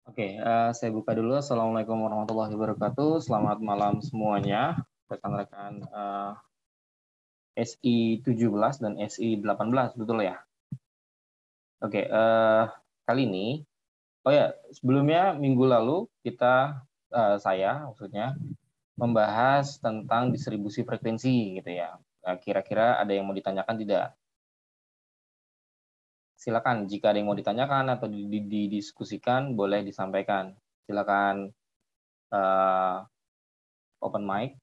Oke, saya buka dulu. Assalamualaikum warahmatullahi wabarakatuh. Selamat malam semuanya, rekan-rekan SI 17 dan SI 18, betul ya? Oke, kali ini, sebelumnya minggu lalu saya maksudnya, membahas tentang distribusi frekuensi gitu ya. Kira-kira ada yang mau ditanyakan tidak? Silakan, jika ada yang mau ditanyakan atau didiskusikan, boleh disampaikan. Silakan open mic.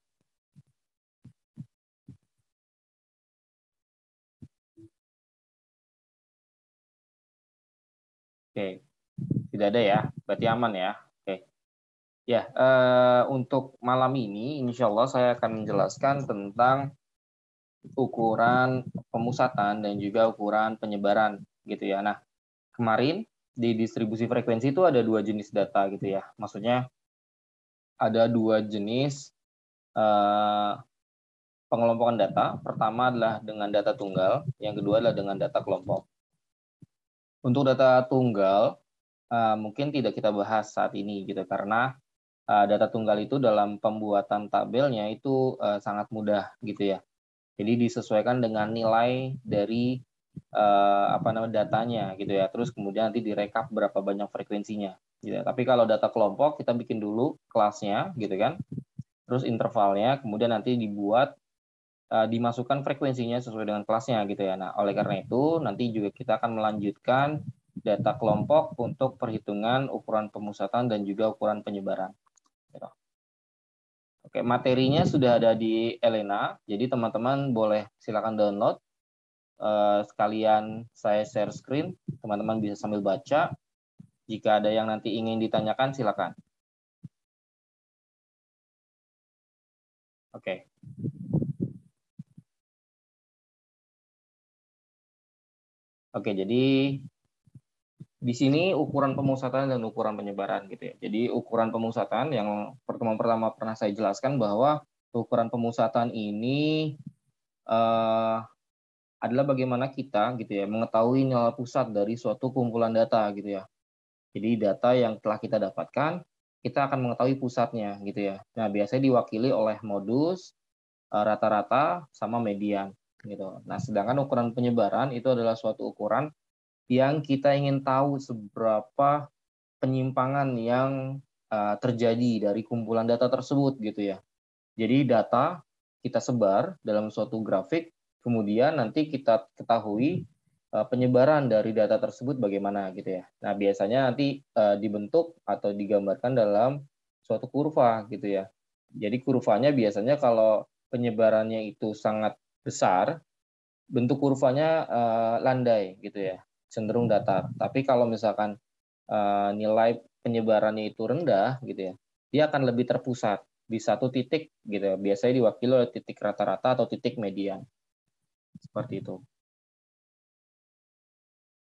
Oke, tidak ada ya, berarti aman ya. Oke, ya untuk malam ini, insya Allah saya akan menjelaskan tentang ukuran pemusatan dan juga ukuran penyebaran gitu ya. Nah, kemarin di distribusi frekuensi itu ada dua jenis data gitu ya. Maksudnya ada dua jenis pengelompokan data. Pertama adalah dengan data tunggal, yang kedua adalah dengan data kelompok. Untuk data tunggal mungkin tidak kita bahas saat ini gitu karena data tunggal itu dalam pembuatan tabelnya itu sangat mudah gitu ya. Jadi disesuaikan dengan nilai dari datanya gitu ya. Terus kemudian nanti direkap berapa banyak frekuensinya. Gitu ya. Tapi kalau data kelompok kita bikin dulu kelasnya gitu kan. Terus intervalnya, kemudian nanti dimasukkan frekuensinya sesuai dengan kelasnya gitu ya. Nah, oleh karena itu nanti juga kita akan melanjutkan data kelompok untuk perhitungan ukuran pemusatan dan juga ukuran penyebaran. Gitu. Oke, materinya sudah ada di Elena, jadi teman-teman boleh silakan download. Sekalian saya share screen, teman-teman bisa sambil baca. Jika ada yang nanti ingin ditanyakan, silakan. Oke. Oke, jadi di sini ukuran pemusatan dan ukuran penyebaran gitu ya. Jadi ukuran pemusatan yang pertemuan pertama pernah saya jelaskan bahwa ukuran pemusatan ini adalah bagaimana kita gitu ya mengetahui nilai pusat dari suatu kumpulan data gitu ya. Jadi data yang telah kita dapatkan, kita akan mengetahui pusatnya gitu ya. Nah, biasanya diwakili oleh modus, rata-rata, sama median gitu. Nah, sedangkan ukuran penyebaran itu adalah suatu ukuran yang kita ingin tahu seberapa penyimpangan yang terjadi dari kumpulan data tersebut gitu ya. Jadi data kita sebar dalam suatu grafik, kemudian nanti kita ketahui penyebaran dari data tersebut bagaimana gitu ya. Nah, biasanya nanti dibentuk atau digambarkan dalam suatu kurva gitu ya. Jadi kurvanya biasanya kalau penyebarannya itu sangat besar, bentuk kurvanya landai gitu ya, cenderung datar. Tapi kalau misalkan nilai penyebarannya itu rendah gitu ya, dia akan lebih terpusat di satu titik gitu ya. Biasanya diwakili oleh titik rata-rata atau titik median. Seperti itu.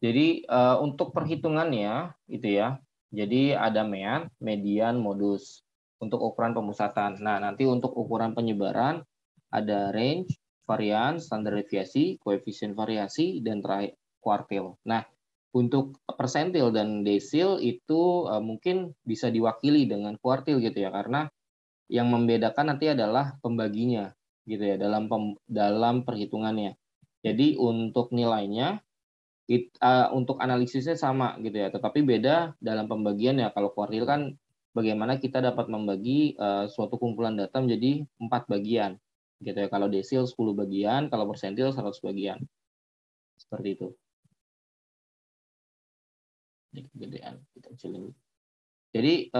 Jadi untuk perhitungannya itu ya. Jadi ada mean, median, modus untuk ukuran pemusatan. Nah, nanti untuk ukuran penyebaran ada range, varian, standar deviasi, koefisien variasi, dan terakhir kuartil. Nah, untuk persentil dan desil itu mungkin bisa diwakili dengan kuartil gitu ya, karena yang membedakan nanti adalah pembaginya gitu ya dalam perhitungannya. Jadi untuk nilainya untuk analisisnya sama gitu ya, tetapi beda dalam pembagian ya. Kalau kuartil kan bagaimana kita dapat membagi suatu kumpulan data menjadi 4 bagian gitu ya. Kalau desil 10 bagian, kalau persentil 100 bagian. Seperti itu. Ini kegedean kita kecilin. Jadi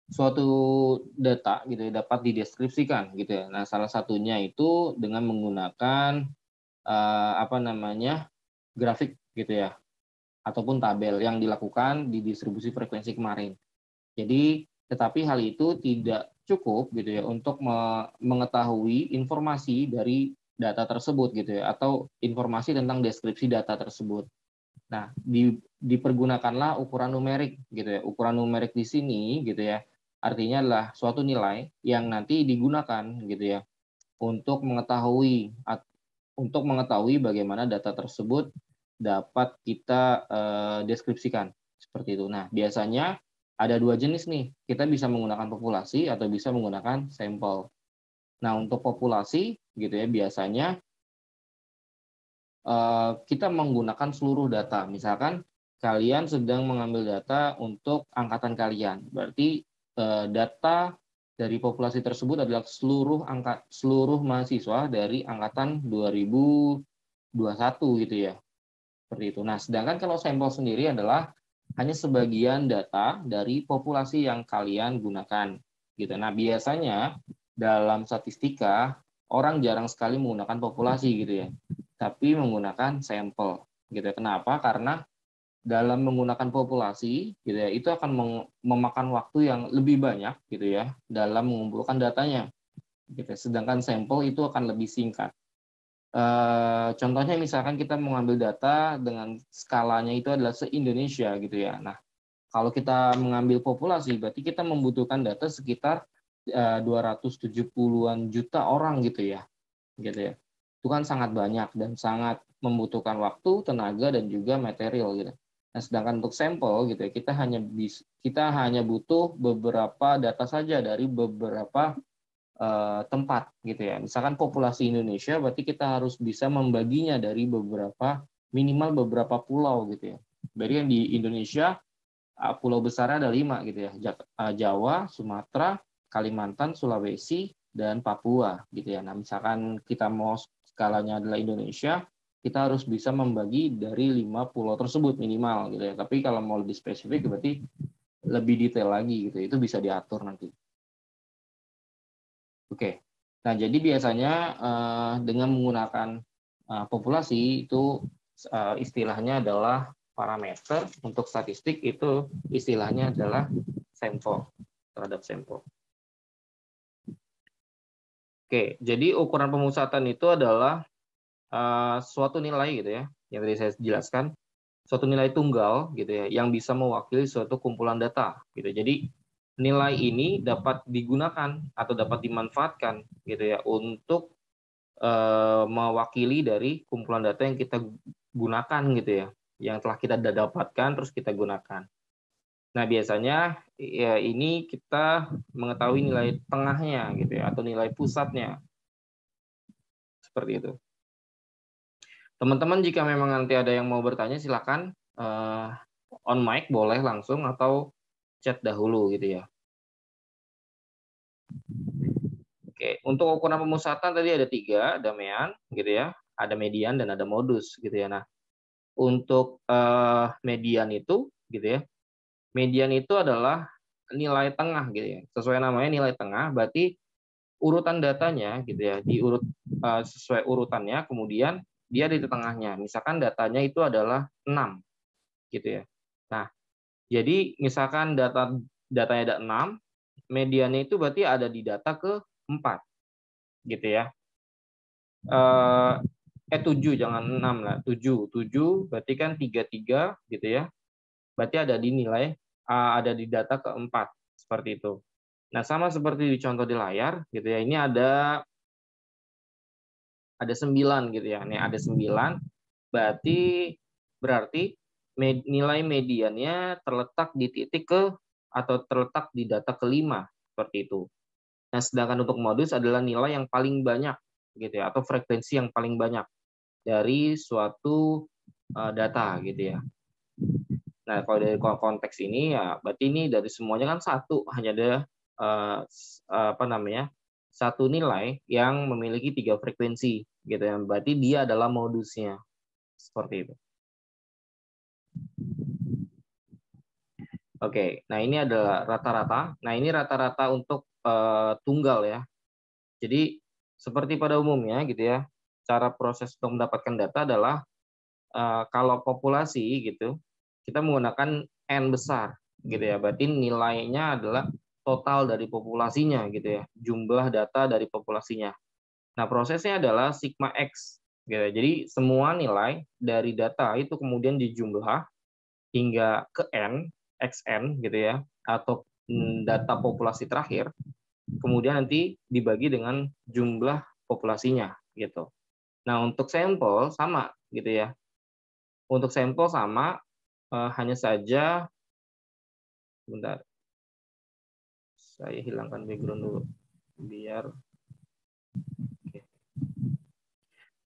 suatu data gitu ya dapat dideskripsikan gitu ya. Nah, salah satunya itu dengan menggunakan grafik gitu ya, ataupun tabel yang dilakukan di distribusi frekuensi kemarin. Jadi, tetapi hal itu tidak cukup gitu ya untuk mengetahui informasi dari data tersebut gitu ya, atau informasi tentang deskripsi data tersebut. Nah, dipergunakanlah ukuran numerik gitu ya. Ukuran numerik di sini gitu ya, artinya adalah suatu nilai yang nanti digunakan gitu ya untuk mengetahui bagaimana data tersebut dapat kita deskripsikan Seperti itu. Nah, biasanya ada dua jenis nih. Kita bisa menggunakan populasi atau bisa menggunakan sampel. Nah, untuk populasi gitu ya, biasanya kita menggunakan seluruh data. Misalkan kalian sedang mengambil data untuk angkatan kalian. Berarti data dari populasi tersebut adalah seluruh mahasiswa dari angkatan 2021 gitu ya. Seperti itu. Nah, sedangkan kalau sampel sendiri adalah hanya sebagian data dari populasi yang kalian gunakan. Gitu. Nah, biasanya dalam statistika orang jarang sekali menggunakan populasi gitu ya, tapi menggunakan sampel. Gitu. Kenapa? Karena dalam menggunakan populasi, gitu ya, itu akan memakan waktu yang lebih banyak, gitu ya, dalam mengumpulkan datanya. Gitu. Sedangkan sampel itu akan lebih singkat. Contohnya misalkan kita mengambil data dengan skalanya itu adalah se-Indonesia gitu ya. Nah, kalau kita mengambil populasi berarti kita membutuhkan data sekitar 270-an juta orang gitu ya. Gitu ya. Itu kan sangat banyak dan sangat membutuhkan waktu, tenaga dan juga material gitu. Nah, sedangkan untuk sampel gitu ya, kita hanya butuh beberapa data saja dari beberapa tempat gitu ya. Misalkan populasi Indonesia berarti kita harus bisa membaginya dari minimal beberapa pulau gitu ya. Berarti yang di Indonesia pulau besar ada 5 gitu ya. Jawa, Sumatera, Kalimantan, Sulawesi, dan Papua gitu ya. Nah, misalkan kita mau skalanya adalah Indonesia, kita harus bisa membagi dari 5 pulau tersebut minimal gitu ya. Tapi kalau mau lebih spesifik berarti lebih detail lagi gitu. Itu bisa diatur nanti. Oke. Nah, jadi biasanya dengan menggunakan populasi itu istilahnya adalah parameter, untuk statistik itu istilahnya adalah sampel, terhadap sampel. Oke, jadi ukuran pemusatan itu adalah suatu nilai gitu ya, yang tadi saya jelaskan, suatu nilai tunggal gitu ya, yang bisa mewakili suatu kumpulan data gitu. Jadi nilai ini dapat digunakan atau dapat dimanfaatkan gitu ya untuk mewakili dari kumpulan data yang kita gunakan gitu ya, yang telah kita dapatkan terus kita gunakan. Nah, biasanya ya ini kita mengetahui nilai tengahnya gitu ya, atau nilai pusatnya. Seperti itu. Teman-teman jika memang nanti ada yang mau bertanya silakan on mic boleh langsung atau chat dahulu gitu ya. Oke, untuk ukuran pemusatan tadi ada 3, ada mean gitu ya, ada median dan ada modus gitu ya. Nah, untuk median itu gitu ya, median itu adalah nilai tengah gitu ya. Sesuai namanya nilai tengah, berarti urutan datanya gitu ya, diurut sesuai urutannya, kemudian dia di tengahnya. Misalkan datanya itu adalah 6 gitu ya. Nah, jadi misalkan datanya ada 6, mediannya itu berarti ada di data ke-4 gitu ya. 7, jangan 6 lah, 7 berarti kan 33 gitu ya. Berarti ada di nilai ada di data ke-4 seperti itu. Nah, sama seperti di contoh di layar gitu ya. Ini ada 9 gitu ya. Nih ada 9 berarti nilai mediannya terletak di titik atau terletak di data ke-5 seperti itu. Nah, sedangkan untuk modus adalah nilai yang paling banyak gitu ya, atau frekuensi yang paling banyak dari suatu data gitu ya. Nah, kalau dari konteks ini ya berarti ini dari semuanya kan satu, hanya ada satu nilai yang memiliki 3 frekuensi gitu ya. Berarti dia adalah modusnya. Seperti itu. Oke, nah ini adalah rata-rata. Nah, ini rata-rata untuk tunggal ya. Jadi seperti pada umumnya gitu ya, cara proses untuk mendapatkan data adalah kalau populasi gitu, kita menggunakan N besar gitu ya. Berarti nilainya adalah total dari populasinya gitu ya, jumlah data dari populasinya. Nah, prosesnya adalah sigma X gitu. Jadi semua nilai dari data itu kemudian dijumlah hingga ke N, XN gitu ya, atau data populasi terakhir, kemudian nanti dibagi dengan jumlah populasinya gitu. Nah, untuk sampel sama gitu ya. Untuk sampel sama, hanya saja Bentar, saya hilangkan background dulu biar.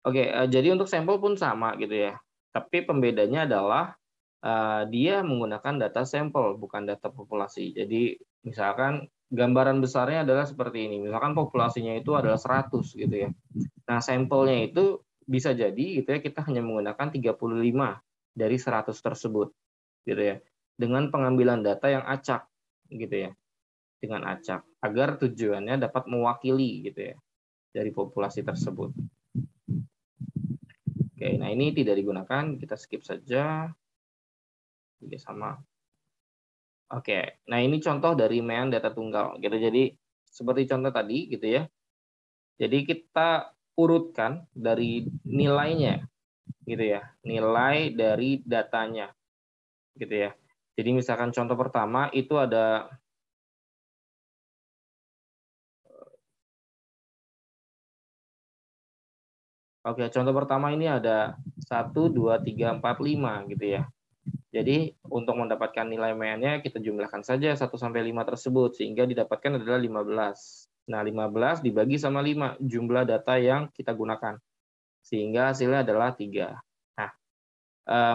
Oke, jadi untuk sampel pun sama gitu ya. Tapi pembedanya adalah dia menggunakan data sampel, bukan data populasi. Jadi misalkan gambaran besarnya adalah seperti ini. Misalkan populasinya itu adalah 100 gitu ya. Nah, sampelnya itu bisa jadi gitu ya, kita hanya menggunakan 35 dari 100 tersebut gitu ya. Dengan pengambilan data yang acak gitu ya. Dengan acak agar tujuannya dapat mewakili gitu ya dari populasi tersebut. Oke, nah ini tidak digunakan, kita skip saja. Juga sama. Oke, nah ini contoh dari main data tunggal gitu. Jadi seperti contoh tadi gitu ya. Jadi kita urutkan dari nilainya gitu ya. Nilai dari datanya gitu ya. Jadi misalkan contoh pertama itu ada contoh pertama ini ada 1 2 3 4 5 gitu ya. Jadi untuk mendapatkan nilai MN-nya kita jumlahkan saja 1 sampai 5 tersebut sehingga didapatkan adalah 15. Nah, 15 dibagi sama 5 jumlah data yang kita gunakan. Sehingga hasilnya adalah 3. Nah,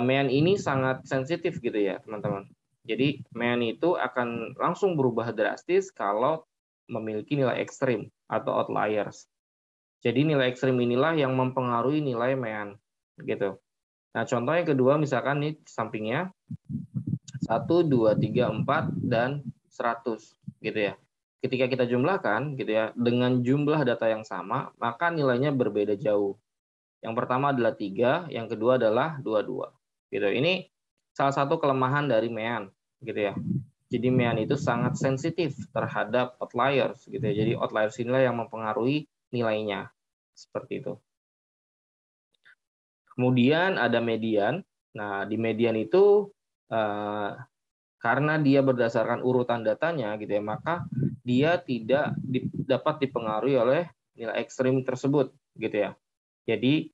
MN ini sangat sensitif gitu ya, teman-teman. Jadi, MN itu akan langsung berubah drastis kalau memiliki nilai ekstrim atau outliers. Jadi, nilai ekstrim inilah yang mempengaruhi nilai MN gitu. Nah, contoh yang kedua misalkan nih sampingnya 1, 2, 3, 4, dan 100 gitu ya. Ketika kita jumlahkan gitu ya, dengan jumlah data yang sama, maka nilainya berbeda jauh. Yang pertama adalah 3, yang kedua adalah 22. Gitu. Ini salah satu kelemahan dari MEAN gitu ya. Jadi MEAN itu sangat sensitif terhadap outliers gitu ya. Jadi outliers inilah yang mempengaruhi nilainya. Seperti itu. Kemudian ada median. Nah, di median itu karena dia berdasarkan urutan datanya gitu ya, maka dia tidak dapat dipengaruhi oleh nilai ekstrim tersebut gitu ya. Jadi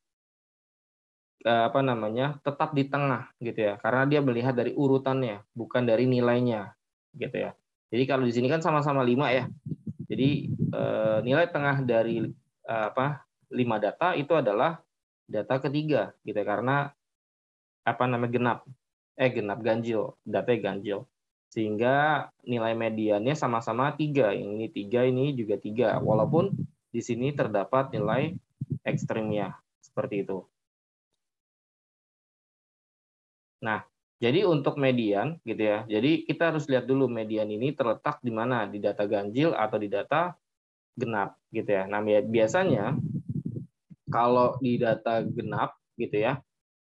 tetap di tengah gitu ya, karena dia melihat dari urutannya bukan dari nilainya gitu ya. Jadi kalau di sini kan sama-sama 5 ya. Jadi nilai tengah dari 5 data itu adalah data ketiga gitu ya, karena genap ganjil, datanya ganjil. Sehingga nilai mediannya sama-sama 3. Ini 3, ini juga 3. Walaupun di sini terdapat nilai ekstrimnya. Seperti itu. Nah, jadi untuk median gitu ya. Jadi kita harus lihat dulu median ini terletak di mana, di data ganjil atau di data genap gitu ya. Nah, biasanya kalau di data genap gitu ya,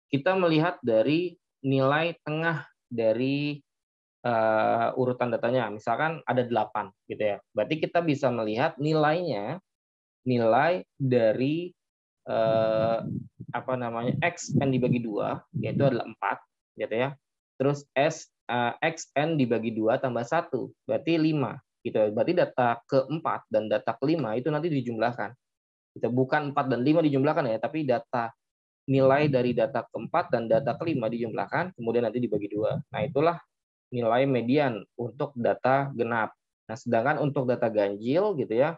kita melihat dari nilai tengah dari urutan datanya. Misalkan ada 8 gitu ya. Berarti kita bisa melihat nilainya, nilai dari xn dibagi 2 yaitu adalah 4 gitu ya. Terus xn dibagi 2 tambah 1 berarti 5 gitu. Berarti data keempat dan data kelima itu nanti dijumlahkan. Itu bukan 4 dan 5 dijumlahkan ya, tapi nilai dari data keempat dan data kelima dijumlahkan kemudian nanti dibagi 2. Nah, itulah nilai median untuk data genap. Nah, sedangkan untuk data ganjil gitu ya,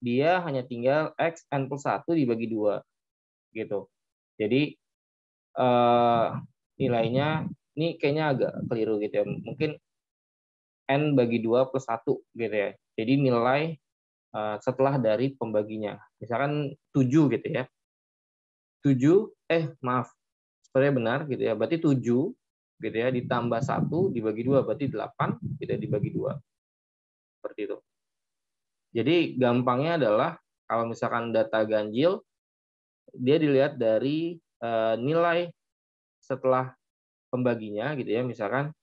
dia hanya tinggal xn plus 1 dibagi 2 gitu. Jadi nilainya ini kayaknya agak keliru gitu ya. Mungkin n bagi 2 plus 1 gitu ya. Jadi nilai setelah dari pembaginya. Misalkan 7 gitu ya. 7 maaf. Sebenarnya benar gitu ya. Berarti 7 gitu ya ditambah 1 dibagi 2 berarti 8 gitu ya, dibagi 2. Seperti itu. Jadi gampangnya adalah kalau misalkan data ganjil dia dilihat dari nilai setelah pembaginya gitu ya, misalkan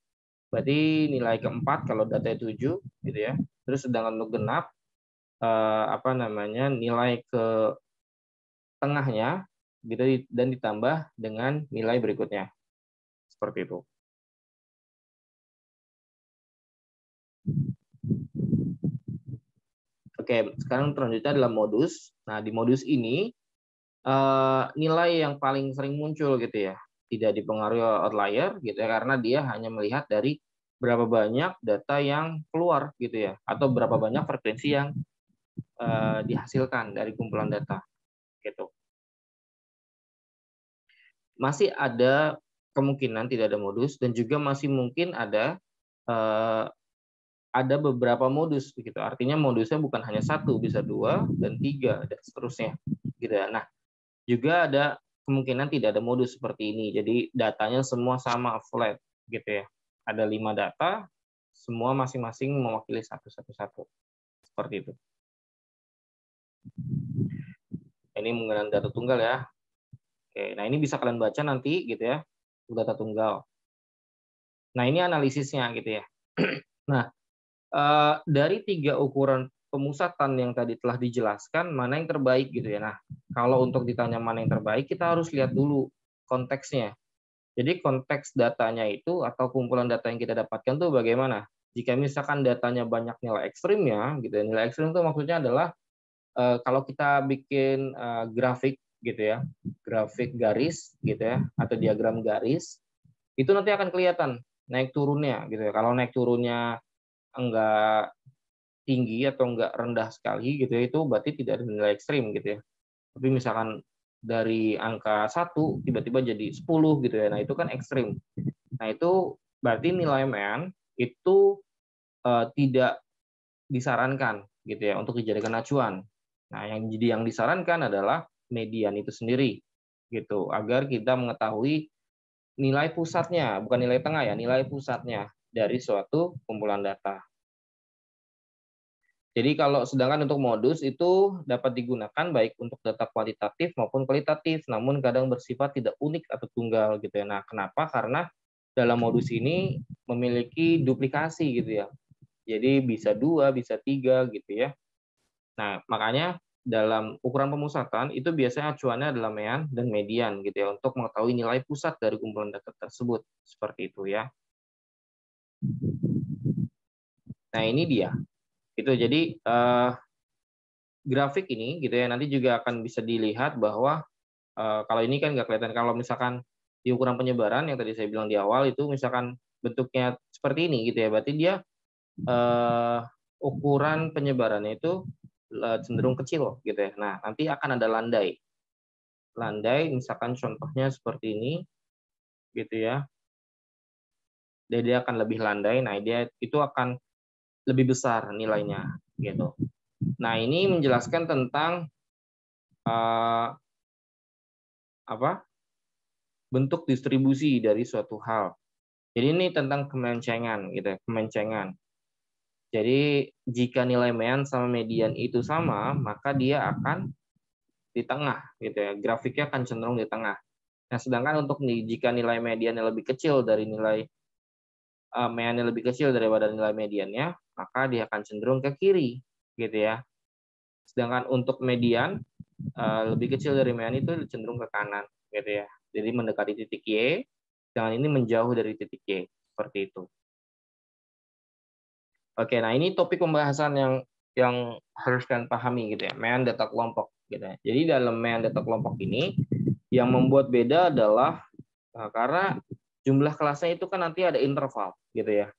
berarti nilai keempat kalau datanya 7 gitu ya. Terus sedangkan untuk genap nilai ke tengahnya gitu dan ditambah dengan nilai berikutnya. Seperti itu. Oke, sekarang selanjutnya adalah modus. Nah, di modus ini nilai yang paling sering muncul gitu ya, tidak dipengaruhi outlier gitu ya, karena dia hanya melihat dari berapa banyak data yang keluar gitu ya, atau berapa banyak frekuensi yang dihasilkan dari kumpulan data gitu. Masih ada kemungkinan tidak ada modus, dan juga masih mungkin ada beberapa modus begitu. Artinya modusnya bukan hanya satu, bisa 2 dan 3 dan seterusnya gitu ya. Nah, juga ada kemungkinan tidak ada modus seperti ini. Jadi datanya semua sama flat gitu ya. Ada 5 data, semua masing-masing mewakili satu. Seperti itu. Ini menggunakan data tunggal ya. Oke, nah ini bisa kalian baca nanti gitu ya, data tunggal. Nah, ini analisisnya gitu ya. Nah, dari 3 ukuran pemusatan yang tadi telah dijelaskan, mana yang terbaik gitu ya. Nah, kalau untuk ditanya mana yang terbaik, kita harus lihat dulu konteksnya. Jadi konteks datanya itu atau kumpulan data yang kita dapatkan tuh bagaimana? Jika misalkan datanya banyak nilai ekstrimnya, gitu ya. Nilai ekstrim itu maksudnya adalah kalau kita bikin grafik gitu ya, grafik garis gitu ya, atau diagram garis, itu nanti akan kelihatan naik turunnya gitu ya. Kalau naik turunnya enggak tinggi atau enggak rendah sekali gitu ya, itu berarti tidak ada nilai ekstrim gitu ya. Tapi misalkan dari angka 1 tiba-tiba jadi 10 gitu ya, nah itu kan ekstrim. Nah itu berarti nilai mean itu tidak disarankan gitu ya untuk dijadikan acuan. Nah yang disarankan adalah median itu sendiri gitu, agar kita mengetahui nilai pusatnya, bukan nilai tengah ya, nilai pusatnya dari suatu kumpulan data. Jadi kalau sedangkan untuk modus itu dapat digunakan baik untuk data kuantitatif maupun kualitatif, namun kadang bersifat tidak unik atau tunggal gitu ya. Nah, kenapa? Karena dalam modus ini memiliki duplikasi gitu ya. Jadi bisa 2, bisa 3 gitu ya. Nah, makanya dalam ukuran pemusatan itu biasanya acuannya adalah mean dan median gitu ya untuk mengetahui nilai pusat dari kumpulan data tersebut. Seperti itu ya. Nah, ini dia. Itu jadi grafik ini gitu ya nanti juga akan bisa dilihat bahwa kalau ini kan nggak kelihatan, kalau misalkan di ukuran penyebaran yang tadi saya bilang di awal itu misalkan bentuknya seperti ini gitu ya, berarti dia ukuran penyebarannya itu cenderung kecil gitu ya. Nah, nanti akan ada landai. Landai misalkan contohnya seperti ini gitu ya. Dia akan lebih landai. Nah, dia itu akan lebih besar nilainya gitu. Nah, ini menjelaskan tentang apa? Bentuk distribusi dari suatu hal. Jadi ini tentang kemencengan gitu ya, kemencengan. Jadi jika nilai mean sama median itu sama, maka dia akan di tengah gitu ya. Grafiknya akan cenderung di tengah. Nah, sedangkan untuk jika nilai mediannya lebih kecil dari nilai meannya lebih kecil daripada nilai mediannya, maka dia akan cenderung ke kiri gitu ya. Sedangkan untuk median lebih kecil dari mean itu cenderung ke kanan gitu ya. Jadi mendekati titik Y, jangan ini menjauh dari titik Y, seperti itu. Oke, nah ini topik pembahasan yang harus kalian pahami gitu ya, mean data kelompok gitu ya. Jadi dalam mean data kelompok ini yang membuat beda adalah karena jumlah kelasnya itu kan nanti ada interval gitu ya.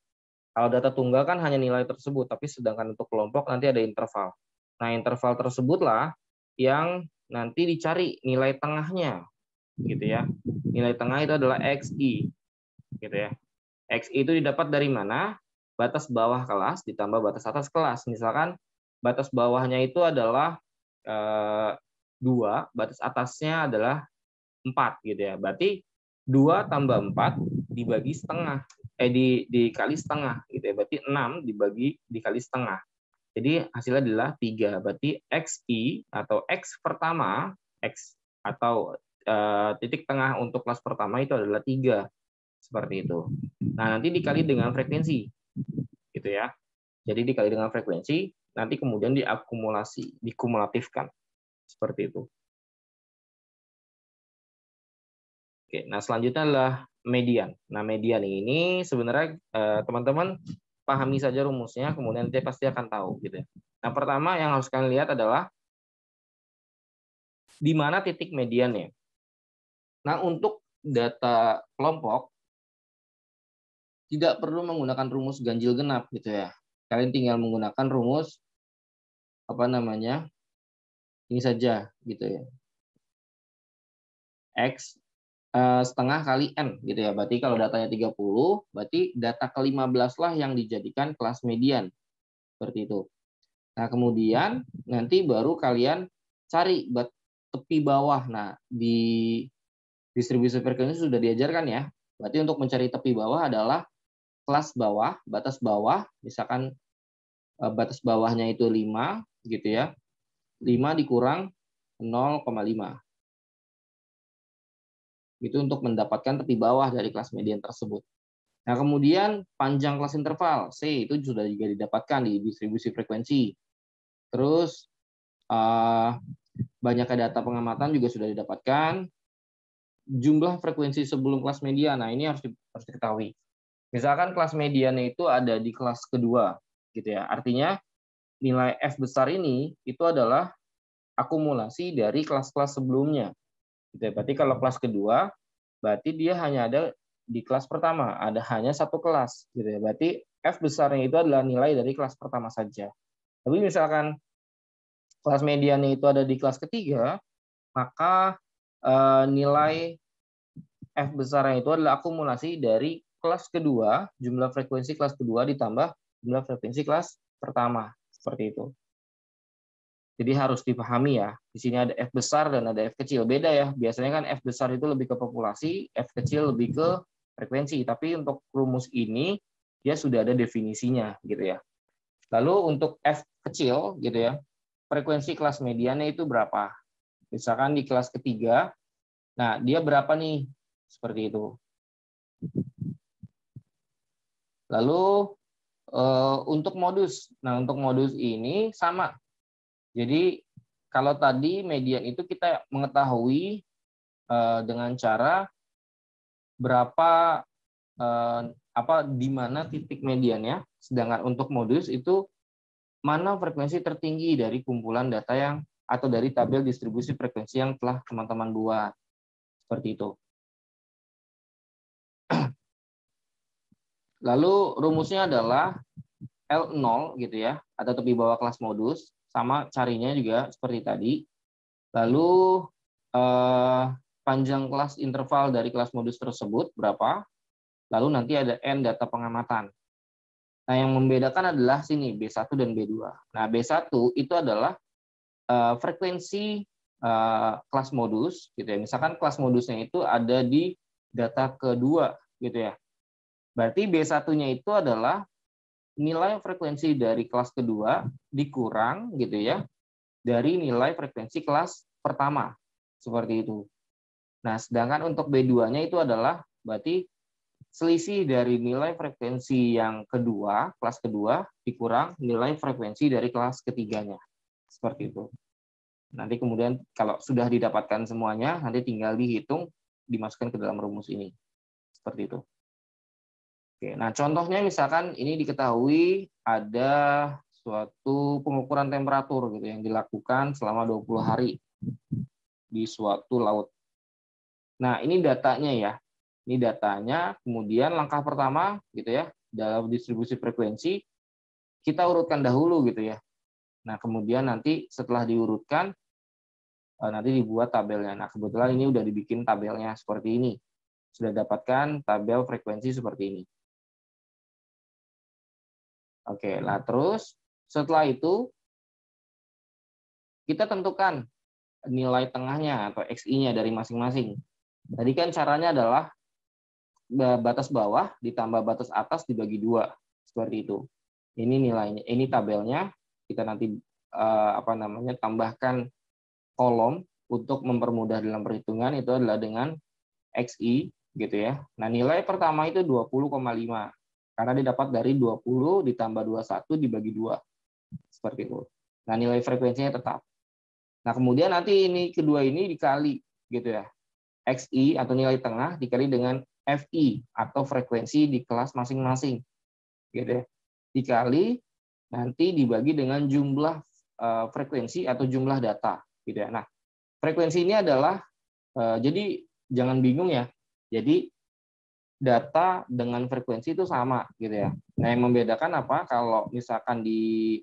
Kalau data tunggal kan hanya nilai tersebut, tapi sedangkan untuk kelompok nanti ada interval. Nah, interval tersebutlah yang nanti dicari nilai tengahnya gitu ya. Nilai tengah itu adalah XI gitu ya. XI itu didapat dari mana? Batas bawah kelas ditambah batas atas kelas. Misalkan batas bawahnya itu adalah 2, batas atasnya adalah 4 gitu ya. Berarti 2 tambah 4 dibagi setengah, dikali setengah gitu ya. Berarti 6 dikali setengah. Jadi hasilnya adalah 3. Berarti XI atau X pertama, X atau titik tengah untuk kelas pertama itu adalah 3. Seperti itu. Nah, nanti dikali dengan frekuensi gitu ya. Jadi dikali dengan frekuensi, nanti kemudian dikumulatifkan. Seperti itu. Oke, nah selanjutnya adalah median. Nah, median ini sebenarnya teman-teman pahami saja rumusnya, kemudian nanti pasti akan tahu gitu ya. Nah, pertama yang harus kalian lihat adalah di mana titik mediannya. Nah, untuk data kelompok tidak perlu menggunakan rumus ganjil genap gitu ya. Kalian tinggal menggunakan rumus apa namanya? Ini saja gitu ya. X setengah kali N gitu ya. Berarti kalau datanya 30, berarti data ke-15 lah yang dijadikan kelas median. Seperti itu. Nah, kemudian nanti baru kalian cari tepi bawah. Nah, di distribusi frekuensi sudah diajarkan ya. Berarti untuk mencari tepi bawah adalah kelas bawah, batas bawah, misalkan batas bawahnya itu 5 gitu ya. 5 dikurang 0,5. Itu untuk mendapatkan tepi bawah dari kelas median tersebut. Nah, kemudian panjang kelas interval, C, itu sudah juga didapatkan di distribusi frekuensi. Terus, banyaknya data pengamatan juga sudah didapatkan. Jumlah frekuensi sebelum kelas median, nah ini harus diketahui. Misalkan kelas mediannya itu ada di kelas kedua, gitu ya. Artinya, nilai F besar ini itu adalah akumulasi dari kelas-kelas sebelumnya. Gitu ya. Berarti kalau kelas kedua, berarti dia hanya ada di kelas pertama, ada hanya satu kelas. Gitu ya. Berarti F besarnya itu adalah nilai dari kelas pertama saja. Tapi misalkan kelas mediannya itu ada di kelas ketiga, maka nilai F besarnya itu adalah akumulasi dari kelas kedua, jumlah frekuensi kelas kedua ditambah jumlah frekuensi kelas pertama. Seperti itu. Jadi harus dipahami ya, di sini ada F besar dan ada F kecil. Beda ya, biasanya kan F besar itu lebih ke populasi, F kecil lebih ke frekuensi. Tapi untuk rumus ini, dia sudah ada definisinya gitu ya. Lalu untuk F kecil gitu ya, frekuensi kelas mediannya itu berapa? Misalkan di kelas ketiga, nah dia berapa nih? Seperti itu. Lalu untuk modus, nah untuk modus ini sama. Jadi kalau tadi median itu kita mengetahui dengan cara berapa di mana titik mediannya, sedangkan untuk modus itu mana frekuensi tertinggi dari kumpulan data yang atau dari tabel distribusi frekuensi yang telah teman-teman buat. Seperti itu. Lalu rumusnya adalah L0 gitu ya, atau tepi bawah kelas modus, sama carinya juga seperti tadi. Lalu panjang kelas interval dari kelas modus tersebut berapa? Lalu nanti ada N data pengamatan. Nah, yang membedakan adalah sini B1 dan B2. Nah, B1 itu adalah frekuensi kelas modus gitu ya. Misalkan kelas modusnya itu ada di data kedua gitu ya. Berarti B1-nya itu adalah nilai frekuensi dari kelas kedua dikurang gitu ya dari nilai frekuensi kelas pertama. Seperti itu. Nah, sedangkan untuk B2-nya itu adalah berarti selisih dari nilai frekuensi yang kedua, kelas kedua, dikurang nilai frekuensi dari kelas ketiganya. Seperti itu. Nanti kemudian kalau sudah didapatkan semuanya, nanti tinggal dihitung, dimasukkan ke dalam rumus ini. Seperti itu. Oke, nah contohnya misalkan ini diketahui ada suatu pengukuran temperatur gitu yang dilakukan selama 20 hari di suatu laut. Nah, ini datanya ya. Ini datanya, kemudian langkah pertama gitu ya, dalam distribusi frekuensi kita urutkan dahulu gitu ya. Nah, kemudian nanti setelah diurutkan nanti dibuat tabelnya. Nah, kebetulan ini udah dibikin tabelnya seperti ini. Sudah dapatkan tabel frekuensi seperti ini. Oke, nah terus setelah itu kita tentukan nilai tengahnya atau XI-nya dari masing-masing. Tadi kan caranya adalah batas bawah ditambah batas atas dibagi 2. Seperti itu. Ini nilainya, ini tabelnya. Kita nanti tambahkan kolom untuk mempermudah dalam perhitungan itu adalah dengan XI gitu ya. Nah, nilai pertama itu 20,5. Karena didapat dari 20 ditambah 21 dibagi 2. Seperti itu. Nah, nilai frekuensinya tetap. Nah, kemudian nanti ini kedua ini dikali gitu ya. XI atau nilai tengah dikali dengan FI atau frekuensi di kelas masing-masing. Gitu ya. Dikali nanti dibagi dengan jumlah frekuensi atau jumlah data gitu ya. Nah, frekuensi ini adalah jadi jangan bingung ya. Jadi data dengan frekuensi itu sama gitu ya. Nah, yang membedakan apa? Kalau misalkan di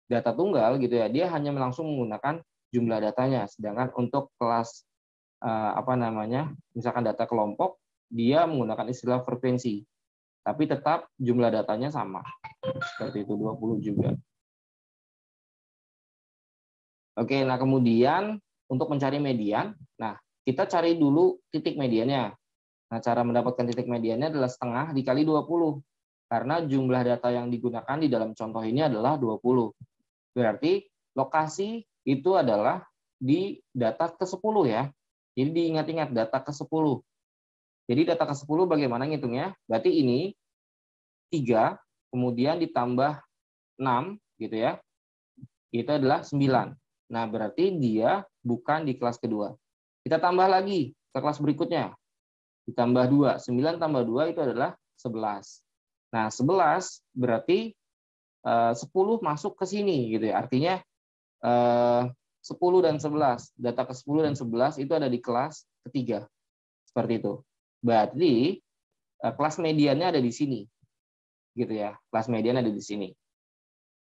data tunggal gitu ya, dia hanya langsung menggunakan jumlah datanya. Sedangkan untuk kelas misalkan data kelompok, dia menggunakan istilah frekuensi. Tapi tetap jumlah datanya sama. Seperti itu, 20 juga. Oke, nah kemudian untuk mencari median, nah kita cari dulu titik mediannya. Nah, cara mendapatkan titik mediannya adalah setengah dikali 20. Karena jumlah data yang digunakan di dalam contoh ini adalah 20. Berarti lokasi itu adalah di data ke-10 ya. Jadi diingat-ingat data ke-10. Jadi data ke-10 bagaimana ngitungnya? Berarti ini 3, kemudian ditambah 6 gitu ya. Itu adalah 9. Nah, berarti dia bukan di kelas kedua. Kita tambah lagi ke kelas berikutnya. Ditambah 2. 9 tambah 2 itu adalah 11. Nah, 11 berarti 10 masuk ke sini gitu ya. Artinya 10 dan 11. Data ke 10 dan 11 itu ada di kelas ketiga. Seperti itu. Berarti kelas mediannya ada di sini. Gitu ya. Kelas median ada di sini.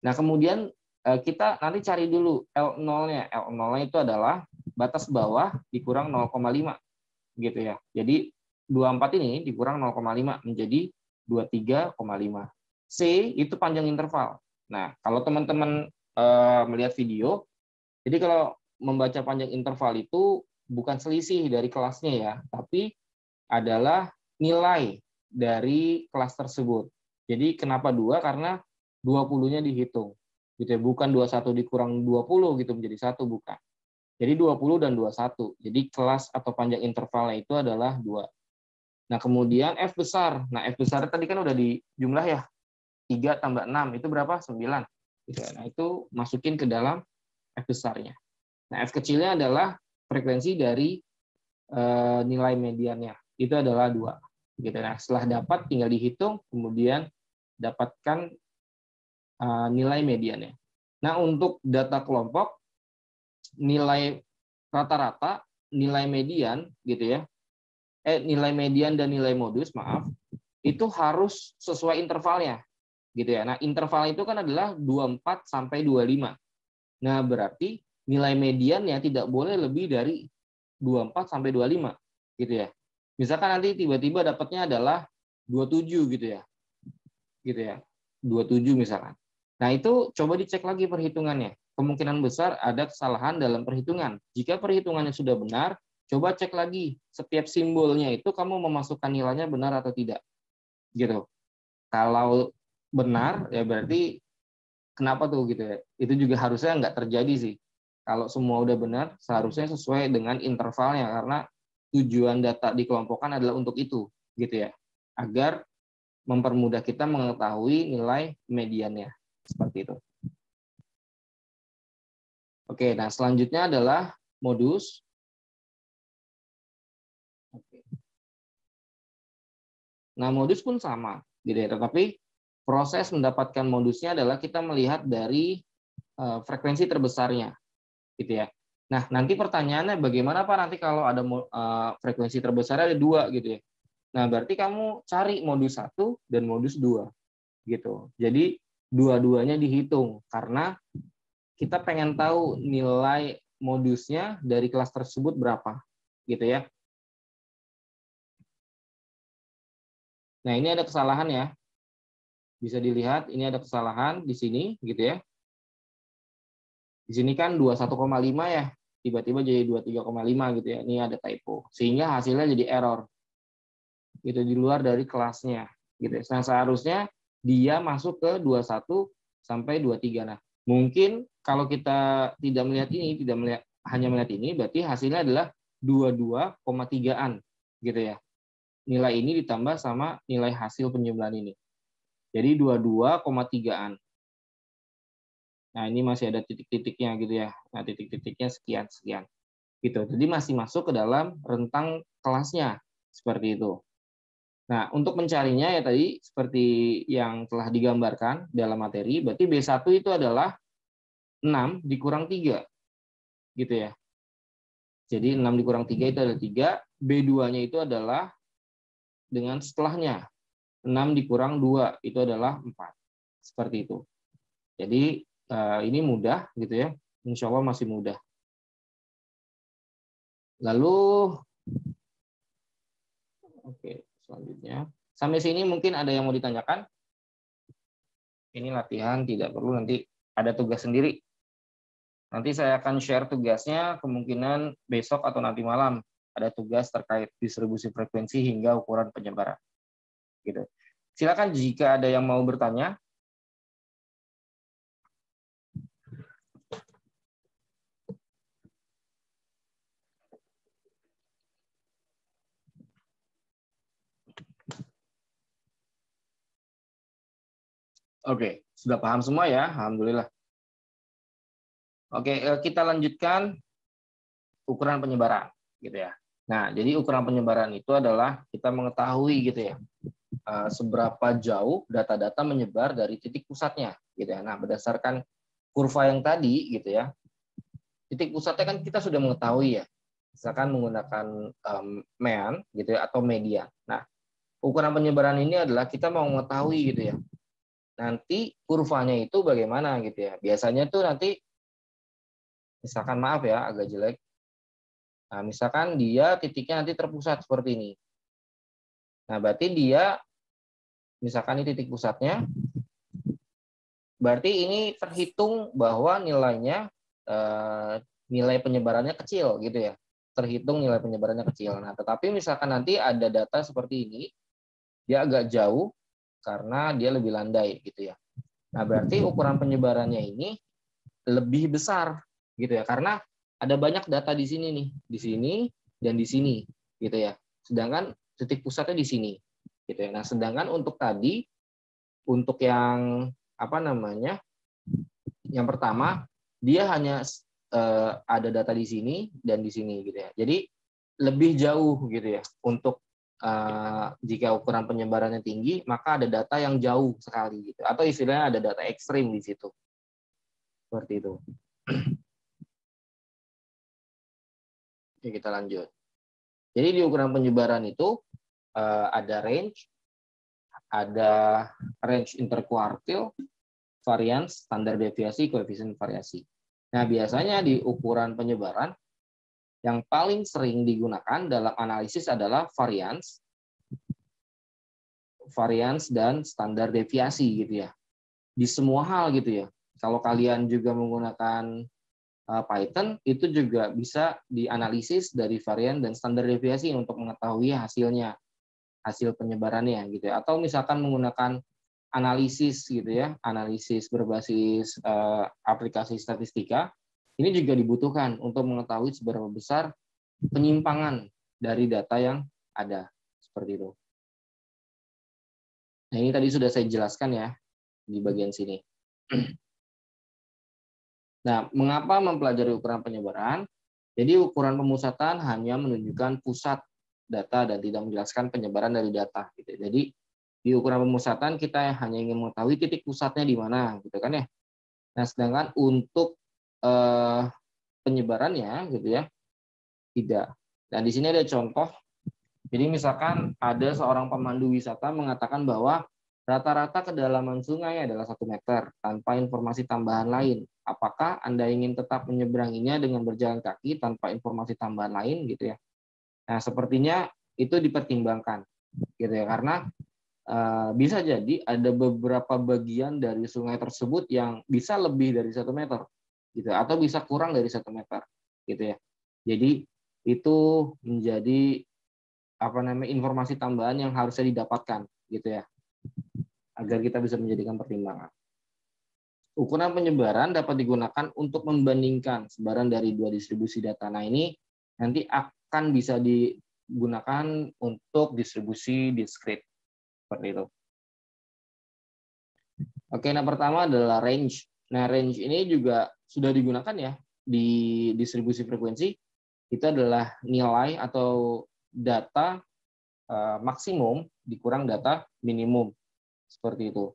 Nah, kemudian kita nanti cari dulu L0-nya. L0-nya itu adalah batas bawah dikurang 0,5 gitu ya. Jadi 24 ini dikurang 0,5 menjadi 23,5. C itu panjang interval. Nah, kalau teman-teman melihat video, jadi kalau membaca panjang interval itu bukan selisih dari kelasnya ya, tapi adalah nilai dari kelas tersebut. Jadi kenapa 2? Karena 20-nya dihitung. Gitu ya, bukan 21 dikurang 20 gitu menjadi 1, bukan. Jadi 20 dan 21. Jadi kelas atau panjang intervalnya itu adalah 2. Nah, kemudian F besar. Nah, F besar tadi kan udah di jumlah ya. 3 tambah 6 itu berapa? 9. Nah, itu masukin ke dalam F besarnya. Nah, F kecilnya adalah frekuensi dari nilai mediannya. Itu adalah 2. Gitu. Nah, setelah dapat tinggal dihitung, kemudian dapatkan nilai mediannya. Nah, untuk data kelompok, nilai rata-rata, nilai median gitu ya. Nilai median dan nilai modus, maaf, itu harus sesuai intervalnya. Gitu ya. Nah, interval itu kan adalah 24 sampai 25. Nah, berarti nilai mediannya tidak boleh lebih dari 24 sampai 25 gitu ya. Misalkan nanti tiba-tiba dapatnya adalah 27 gitu ya. Gitu ya. 27 misalkan. Nah, itu coba dicek lagi perhitungannya. Kemungkinan besar ada kesalahan dalam perhitungan. Jika perhitungannya sudah benar, coba cek lagi setiap simbolnya itu kamu memasukkan nilainya benar atau tidak. Gitu. Kalau benar ya berarti kenapa tuh gitu ya. Itu juga harusnya nggak terjadi sih. Kalau semua udah benar, seharusnya sesuai dengan intervalnya karena tujuan data dikelompokkan adalah untuk itu, gitu ya. Agar mempermudah kita mengetahui nilai mediannya. Seperti itu. Oke, nah selanjutnya adalah modus. Nah, modus pun sama, gitu ya. Tetapi proses mendapatkan modusnya adalah kita melihat dari frekuensi terbesarnya, gitu ya. Nah, nanti pertanyaannya bagaimana Pak nanti kalau ada frekuensi terbesar ada 2 gitu ya. Nah, berarti kamu cari modus 1 dan modus 2 gitu. Jadi dua-duanya dihitung karena kita pengen tahu nilai modusnya dari kelas tersebut berapa gitu ya. Nah, ini ada kesalahan ya. Bisa dilihat ini ada kesalahan di sini gitu ya. Di sini kan 21,5 ya. Tiba-tiba jadi 23,5 gitu ya. Ini ada typo. Sehingga hasilnya jadi error. Gitu di luar dari kelasnya gitu. Nah, seharusnya dia masuk ke 21 sampai 23. Nah, mungkin kalau kita tidak melihat ini, tidak melihat hanya melihat ini, berarti hasilnya adalah 22,3-an gitu ya. Nilai ini ditambah sama nilai hasil penjumlahan ini. Jadi 22,3-an. Nah, ini masih ada titik-titiknya gitu ya. Nah, titik-titiknya sekian-sekian. Gitu. Jadi masih masuk ke dalam rentang kelasnya. Seperti itu. Nah, untuk mencarinya ya tadi seperti yang telah digambarkan dalam materi, berarti B1 itu adalah 6 dikurang 3. Gitu ya. Jadi 6 dikurang 3 itu adalah 3, B2-nya itu adalah dengan setelahnya. 6 dikurang 2 itu adalah 4. Seperti itu. Jadi ini mudah gitu ya. Insya Allah masih mudah. Lalu oke, selanjutnya. Sampai sini mungkin ada yang mau ditanyakan? Ini latihan, tidak perlu nanti ada tugas sendiri. Nanti saya akan share tugasnya kemungkinan besok atau nanti malam. Ada tugas terkait distribusi frekuensi hingga ukuran penyebaran. Gitu. Silakan jika ada yang mau bertanya. Oke, sudah paham semua ya? Alhamdulillah. Oke, kita lanjutkan ukuran penyebaran, gitu ya. Nah, jadi ukuran penyebaran itu adalah kita mengetahui gitu ya, seberapa jauh data-data menyebar dari titik pusatnya, gitu ya. Nah, berdasarkan kurva yang tadi, gitu ya, titik pusatnya kan kita sudah mengetahui ya, misalkan menggunakan mean, gitu ya, atau median. Nah, ukuran penyebaran ini adalah kita mau mengetahui gitu ya, nanti kurvanya itu bagaimana gitu ya. Biasanya tuh nanti, misalkan maaf ya, agak jelek. Nah, misalkan dia titiknya nanti terpusat seperti ini. Nah, berarti dia, misalkan ini titik pusatnya, berarti ini terhitung bahwa nilainya, nilai penyebarannya kecil gitu ya. Terhitung nilai penyebarannya kecil. Nah, tetapi misalkan nanti ada data seperti ini, dia agak jauh karena dia lebih landai gitu ya. Nah, berarti ukuran penyebarannya ini lebih besar gitu ya, karena ada banyak data di sini nih, di sini dan di sini gitu ya. Sedangkan titik pusatnya di sini gitu ya. Nah, sedangkan untuk tadi, untuk yang apa namanya, yang pertama dia hanya ada data di sini dan di sini gitu ya. Jadi lebih jauh gitu ya. Untuk jika ukuran penyebarannya tinggi, maka ada data yang jauh sekali gitu. Atau istilahnya ada data ekstrim di situ. Seperti itu. Oke, kita lanjut. Jadi di ukuran penyebaran itu ada range interkuartil, varians, standar deviasi, koefisien variasi. Nah, biasanya di ukuran penyebaran yang paling sering digunakan dalam analisis adalah varians dan standar deviasi gitu ya. Di semua hal gitu ya. Kalau kalian juga menggunakan Python, itu juga bisa dianalisis dari varian dan standar deviasi untuk mengetahui hasilnya, hasil penyebarannya gitu ya. Atau misalkan menggunakan analisis gitu ya, analisis berbasis aplikasi statistika, ini juga dibutuhkan untuk mengetahui seberapa besar penyimpangan dari data yang ada, seperti itu. Nah, ini tadi sudah saya jelaskan ya di bagian sini. Nah, mengapa mempelajari ukuran penyebaran? Jadi ukuran pemusatan hanya menunjukkan pusat data dan tidak menjelaskan penyebaran dari data. Gitu. Jadi di ukuran pemusatan kita hanya ingin mengetahui titik pusatnya di mana, gitu kan ya. Nah, sedangkan untuk penyebarannya, gitu ya, tidak. Nah, di sini ada contoh. Jadi misalkan ada seorang pemandu wisata mengatakan bahwa rata-rata kedalaman sungai adalah 1 meter tanpa informasi tambahan lain. Apakah Anda ingin tetap menyeberanginya dengan berjalan kaki tanpa informasi tambahan lain gitu ya? Nah, sepertinya itu dipertimbangkan gitu ya, karena bisa jadi ada beberapa bagian dari sungai tersebut yang bisa lebih dari 1 meter gitu, atau bisa kurang dari 1 meter gitu ya. Jadi itu menjadi informasi tambahan yang harusnya didapatkan gitu ya, agar kita bisa menjadikan pertimbangan. Ukuran penyebaran dapat digunakan untuk membandingkan sebaran dari 2 distribusi data. Nah, ini nanti akan bisa digunakan untuk distribusi diskrit, seperti itu. Oke, nah pertama adalah range. Nah, range ini juga sudah digunakan ya di distribusi frekuensi. Itu adalah nilai atau data maksimum dikurang data minimum, seperti itu.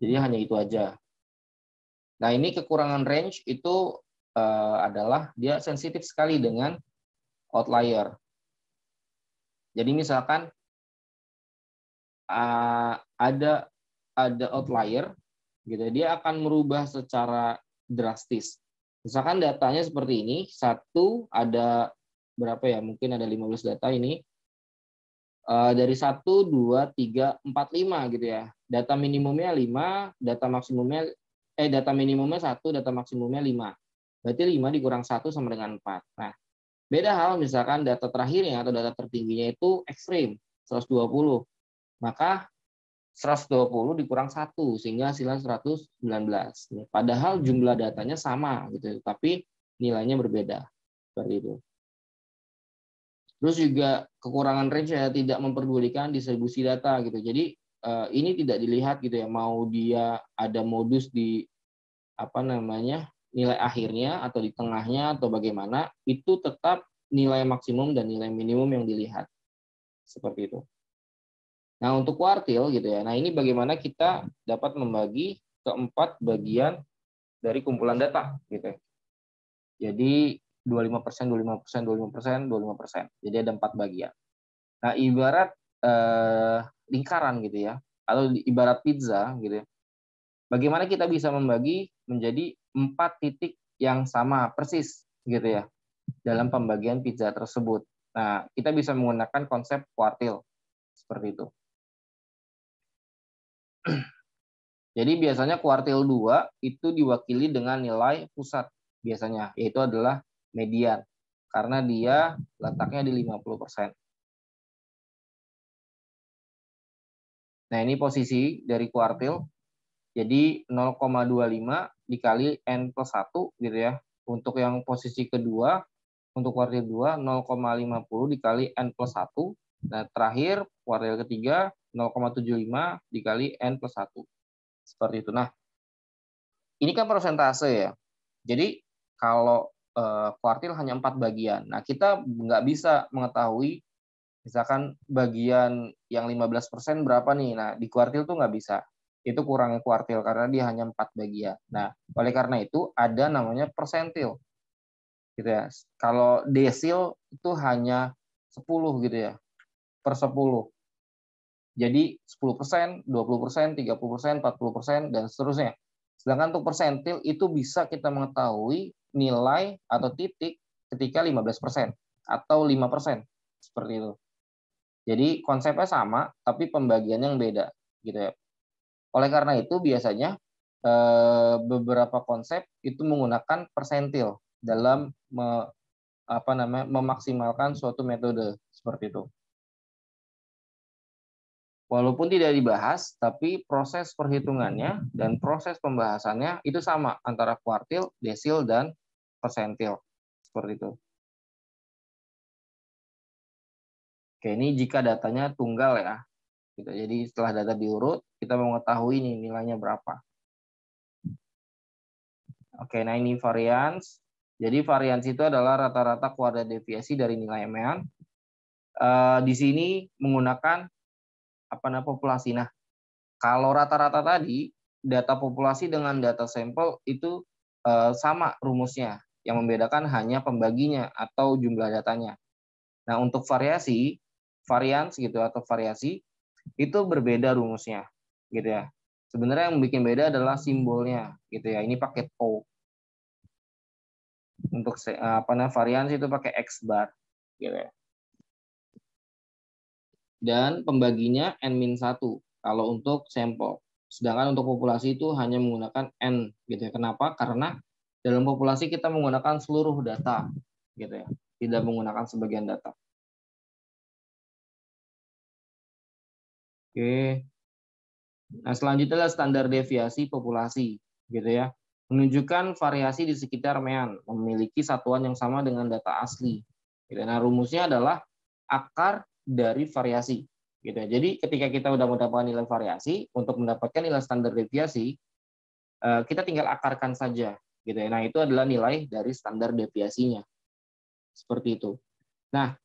Jadi hanya itu aja. Nah, ini kekurangan range itu adalah dia sensitif sekali dengan outlier. Jadi misalkan ada outlier, gitu, dia akan merubah secara drastis. Misalkan datanya seperti ini, satu ada berapa ya? Mungkin ada 15 data ini. Dari 1, 2, 3, 4, 5 gitu ya. Data minimumnya 5, data minimumnya 1, data maksimumnya 5. Berarti 5 dikurang 1 sama dengan 4. Nah, beda hal misalkan data terakhirnya atau data tertingginya itu ekstrim, 120. Maka 120 dikurang 1 sehingga hasilnya 119. Padahal jumlah datanya sama gitu, tapi nilainya berbeda. Seperti itu. Terus juga kekurangan range ya, tidak memperdulikan distribusi data gitu. Jadi ini tidak dilihat gitu ya, mau dia ada modus di nilai akhirnya atau di tengahnya atau bagaimana, itu tetap nilai maksimum dan nilai minimum yang dilihat. Seperti itu. Nah, untuk kuartil gitu ya. Nah, ini bagaimana kita dapat membagi keempat bagian dari kumpulan data gitu. Jadi 25%, 25%, 25%, 25%. Jadi ada 4 bagian. Nah, ibarat lingkaran gitu ya, atau ibarat pizza gitu ya. Bagaimana kita bisa membagi menjadi 4 titik yang sama persis gitu ya dalam pembagian pizza tersebut. Nah, kita bisa menggunakan konsep kuartil seperti itu. Jadi biasanya kuartil 2 itu diwakili dengan nilai pusat biasanya, yaitu adalah median, karena dia letaknya di 50%. Nah, ini posisi dari kuartil. Jadi 0,25 dikali N plus 1 gitu ya. Untuk yang posisi kedua, untuk kuartil 2, 0,50 dikali N plus 1. Nah, terakhir kuartil ketiga, 0,75 dikali N plus 1. Seperti itu. Nah, ini kan persentase ya. Jadi kalau kuartil hanya 4 bagian. Nah, kita nggak bisa mengetahui misalkan bagian yang 15% berapa nih. Nah, di kuartil tuh nggak bisa. Itu kurangnya kuartil karena dia hanya 4 bagian. Nah, oleh karena itu ada namanya persentil. Gitu ya. Kalau desil itu hanya 10 gitu ya. Per 10. Jadi 10%, 20%, 30%, 40%, dan seterusnya. Sedangkan untuk persentil itu bisa kita mengetahui nilai atau titik ketika 15% atau 5%. Seperti itu. Jadi konsepnya sama, tapi pembagiannya yang beda, gitu ya. Oleh karena itu biasanya beberapa konsep itu menggunakan persentil dalam memaksimalkan suatu metode seperti itu. Walaupun tidak dibahas, tapi proses perhitungannya dan proses pembahasannya itu sama antara kuartil, desil, dan persentil seperti itu. Oke, ini jika datanya tunggal ya. Gitu. Jadi setelah data diurut, kita mau mengetahui nih nilainya berapa. Oke, nah ini varians. Jadi varians itu adalah rata-rata kuadrat deviasi dari nilai mean. Di sini menggunakan populasi. Nah, kalau rata-rata tadi, data populasi dengan data sampel itu sama rumusnya. Yang membedakan hanya pembaginya atau jumlah datanya. Nah, untuk varians gitu atau variasi, itu berbeda rumusnya. Gitu ya. Sebenarnya yang bikin beda adalah simbolnya gitu ya. Ini pakai O. Untuk varians itu pakai X bar gitu ya. Dan pembaginya N-1 kalau untuk sampel. Sedangkan untuk populasi itu hanya menggunakan N gitu ya. Kenapa? Karena dalam populasi kita menggunakan seluruh data gitu ya. Tidak menggunakan sebagian data. Oke. Nah, selanjutnya adalah standar deviasi populasi gitu ya. Menunjukkan variasi di sekitar mean, memiliki satuan yang sama dengan data asli. Gitu. Nah, rumusnya adalah akar dari variasi. Gitu. Jadi ketika kita sudah mendapatkan nilai variasi, untuk mendapatkan nilai standar deviasi, kita tinggal akarkan saja. Gitu. Nah, itu adalah nilai dari standar deviasinya. Seperti itu. Nah,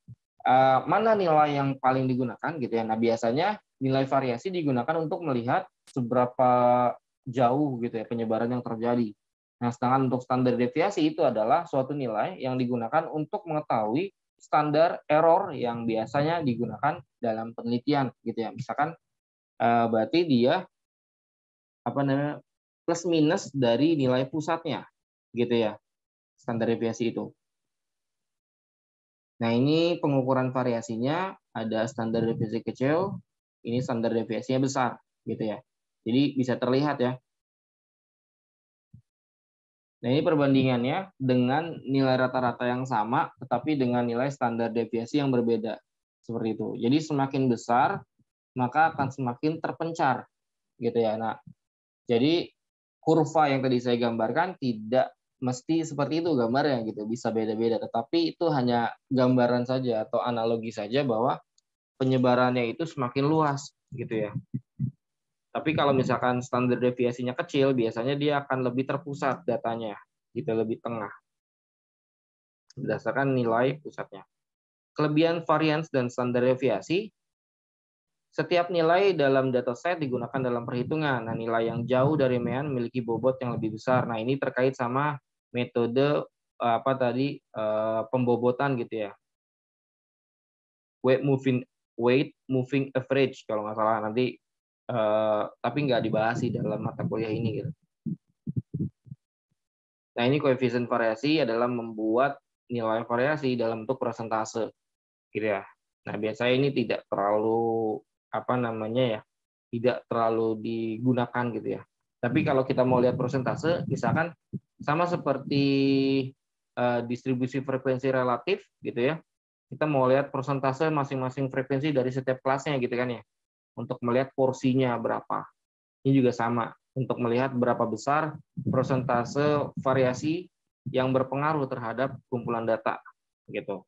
mana nilai yang paling digunakan gitu ya. Nah, biasanya nilai variasi digunakan untuk melihat seberapa jauh gitu ya penyebaran yang terjadi. Nah, sedangkan untuk standar deviasi itu adalah suatu nilai yang digunakan untuk mengetahui standar error yang biasanya digunakan dalam penelitian gitu ya. Misalkan berarti dia plus minus dari nilai pusatnya gitu ya, standar deviasi itu. Nah, ini pengukuran variasinya, ada standar deviasi kecil, ini standar deviasinya besar gitu ya. Jadi bisa terlihat ya. Nah, ini perbandingannya dengan nilai rata-rata yang sama, tetapi dengan nilai standar deviasi yang berbeda. Seperti itu. Jadi semakin besar, maka akan semakin terpencar. Gitu ya. Nah, jadi kurva yang tadi saya gambarkan tidak mesti seperti itu gambarnya gitu, bisa beda-beda. Tetapi itu hanya gambaran saja atau analogi saja bahwa penyebarannya itu semakin luas gitu ya. Tapi kalau misalkan standar deviasinya kecil, biasanya dia akan lebih terpusat datanya, gitu, lebih tengah, berdasarkan nilai pusatnya. Kelebihan varians dan standar deviasi, setiap nilai dalam dataset digunakan dalam perhitungan. Nah, nilai yang jauh dari mean memiliki bobot yang lebih besar. Nah, ini terkait sama metode pembobotan gitu ya. Weight moving average kalau nggak salah nanti, tapi nggak dibahas di dalam mata kuliah ini gitu. Nah, ini koefisien variasi adalah membuat nilai variasi dalam bentuk persentase gitu ya. Nah, biasanya ini tidak terlalu tidak terlalu digunakan gitu ya. Tapi kalau kita mau lihat persentase, misalkan sama seperti distribusi frekuensi relatif gitu ya. Kita mau lihat persentase masing-masing frekuensi dari setiap kelasnya gitu kan ya. Untuk melihat porsinya berapa. Ini juga sama untuk melihat berapa besar persentase variasi yang berpengaruh terhadap kumpulan data gitu.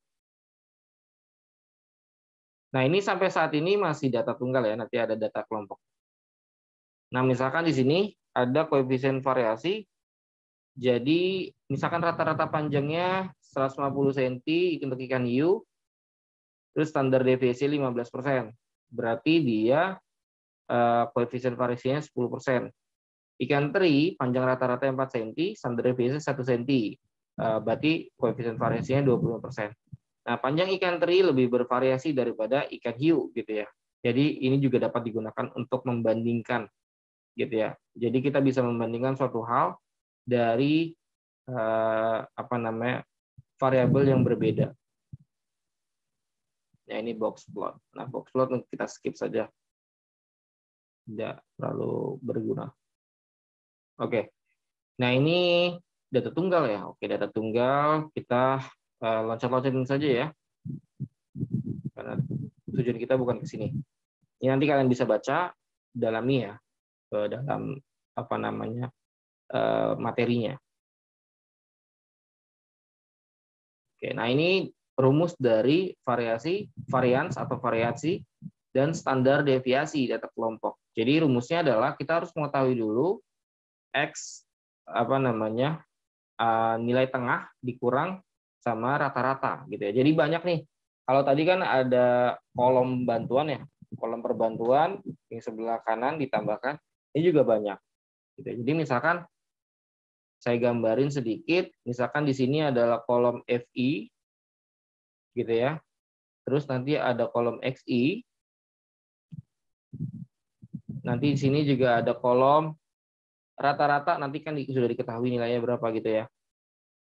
Nah, ini sampai saat ini masih data tunggal ya, nanti ada data kelompok. Nah, misalkan di sini ada koefisien variasi. Jadi, misalkan rata-rata panjangnya 150 cm untuk ikan hiu, terus standar deviasi 15%. Berarti dia koefisien variasinya 10%. Ikan teri panjang rata-rata 4 cm, standar deviasi 1 cm. Berarti koefisien variasinya 20%. Nah, panjang ikan teri lebih bervariasi daripada ikan hiu gitu ya. Jadi ini juga dapat digunakan untuk membandingkan gitu ya. Jadi kita bisa membandingkan suatu hal dari variabel yang berbeda. Nah, ini box plot. Nah, box plot kita skip saja. Tidak terlalu berguna. Oke. Nah, ini data tunggal ya. Oke, data tunggal kita loncat-loncatin saja ya. Karena tujuan kita bukan ke sini. Ini nanti kalian bisa baca, dalami ya, dalam materinya. Oke, nah ini rumus dari varians atau variasi dan standar deviasi data kelompok. Jadi rumusnya adalah kita harus mengetahui dulu x nilai tengah dikurang sama rata-rata gitu ya. Jadi banyak nih. Kalau tadi kan ada kolom bantuan ya, kolom perbantuan yang sebelah kanan ditambahkan, ini juga banyak. Gitu. Jadi misalkan saya gambarin sedikit, misalkan di sini adalah kolom FI, gitu ya. Terus nanti ada kolom XI. Nanti di sini juga ada kolom rata-rata, nanti kan sudah diketahui nilainya berapa gitu ya.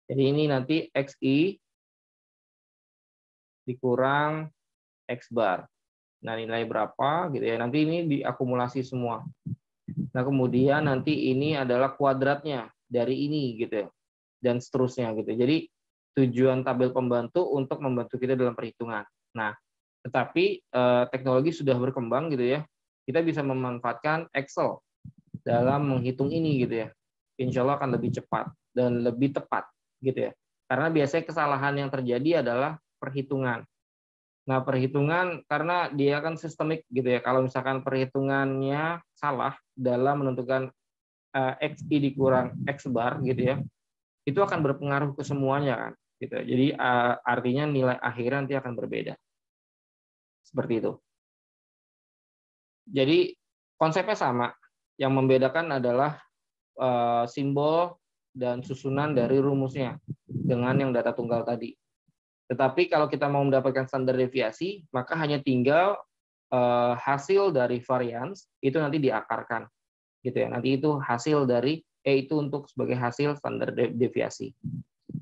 Jadi ini nanti XI dikurang X bar. Nah, nilai berapa gitu ya. Nanti ini diakumulasi semua. Nah, kemudian nanti ini adalah kuadratnya dari ini gitu ya. Dan seterusnya gitu. Jadi tujuan tabel pembantu untuk membantu kita dalam perhitungan. Nah, tetapi teknologi sudah berkembang gitu ya. Kita bisa memanfaatkan Excel dalam menghitung ini gitu ya. Insya Allah akan lebih cepat dan lebih tepat gitu ya. Karena biasanya kesalahan yang terjadi adalah perhitungan. Nah, perhitungan karena dia kan sistemik gitu ya. Kalau misalkan perhitungannya salah dalam menentukan XI dikurang X bar gitu ya, itu akan berpengaruh ke semuanya kan. Gitu. Jadi artinya nilai akhir nanti akan berbeda. Seperti itu. Jadi konsepnya sama. Yang membedakan adalah simbol dan susunan dari rumusnya dengan yang data tunggal tadi. Tetapi kalau kita mau mendapatkan standar deviasi, maka hanya tinggal hasil dari varians itu nanti diakarkan, gitu ya. Nanti itu hasil dari itu untuk sebagai hasil standar deviasi,